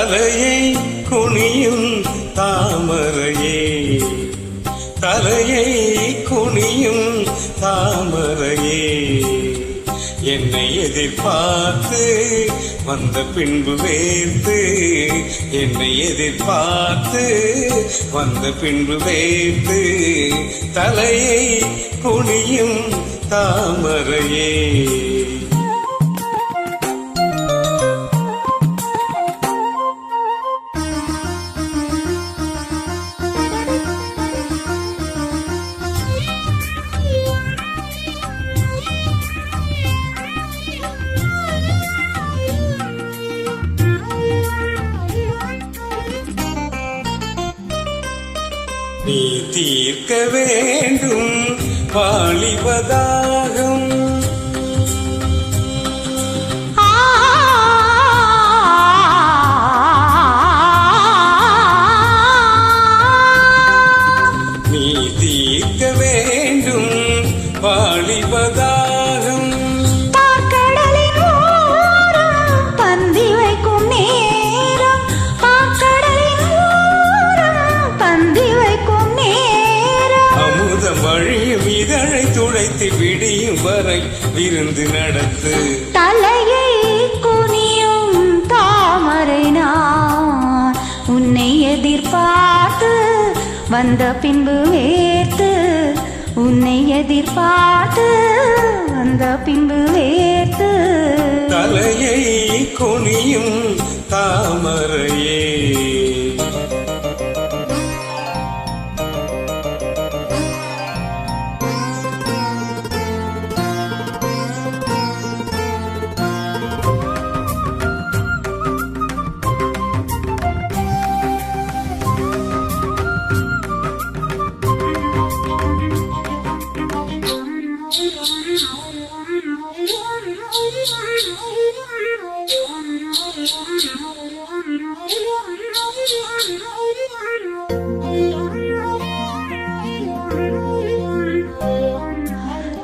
தலையை குனியும் தாமரையே, தலையை குனியும் தாமரையே, என்னை எதிர்பார்த்து வந்த பின்பு வேர்த்து, என்னை எதிர்பார்த்து வந்த பின்பு வேர்த்து, தலையை குனியும் தாமரையே. நீ தீர்க்க வேண்டும் வாலிபதாகம், நீ தீர்க்க வேண்டும் வாலிபதாகம், பந்தி வைக்கும் நேரம், பந்தி வைக்கும் நேரம், அமுதம் வழியும் இதழை துடைத்து விடியும் வரை விருந்து நடத்து, தலையை குனியும் தாமரை நான் உன்னை எதிர்பார்த்து வந்த பின்பு வேர்த்து, உன்னை எதிர்பார்த்து வந்த பின்பு வேர்த்து, தலையை குனியும் தாமரையே.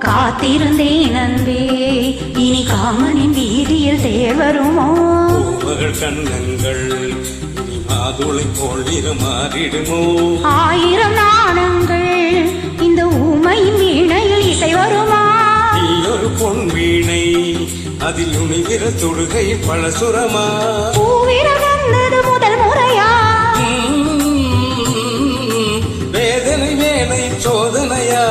காத்திருந்தேன் அன்பே, இனி காமனின் வீதியில் தேர் வருமோ? பூமகள் கண்ணங்கள் இனி மாதுளை போல் மாறிடுமோ? ஆயிரம் நாணங்கள் இந்த ஊமையின் வீணையில் இசை வருமா? நீ ஒரு பொன் வீணை, அதில் உணிகிற தொடுகை பழசுரமா? பூவிரல் வந்தது முதல் முறையா? வேதனை வேலை சோதனையா?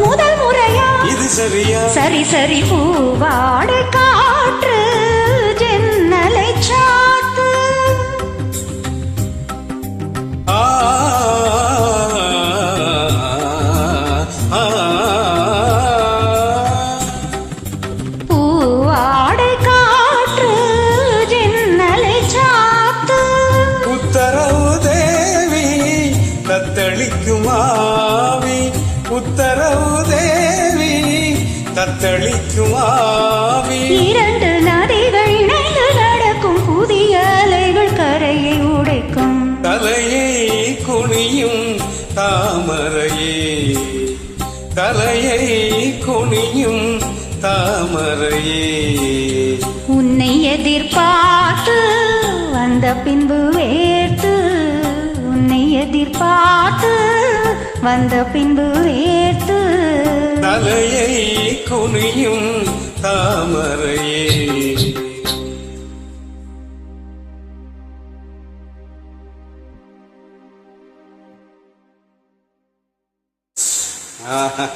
முதல் முறையா? இது சரியா? சரி சரி. பூவாடை காற்று ஜன்னலை சாத்து, பூவாடை காற்று ஜன்னலை சாத்து, உத்தரவு தேவி தத்தளிக்கும் ஆவி, உத்தரவு தேவி தத்தளிக்கும் ஆவி, இரண்டு நதிகள் இணைந்து நடக்கும் புதிய அலைகள் கரையை உடைக்கும், தலையை குனியும் தாமரையே, தலையை குனியும் தாமரையே, உன்னை எதிர்பார்த்து வந்த பின்பு வேர்த்து, உன்னை எதிர்பார்த்து வந்த பின்பு வேர்த்து, தலையை குனியும் தாமரையே. ஆஹா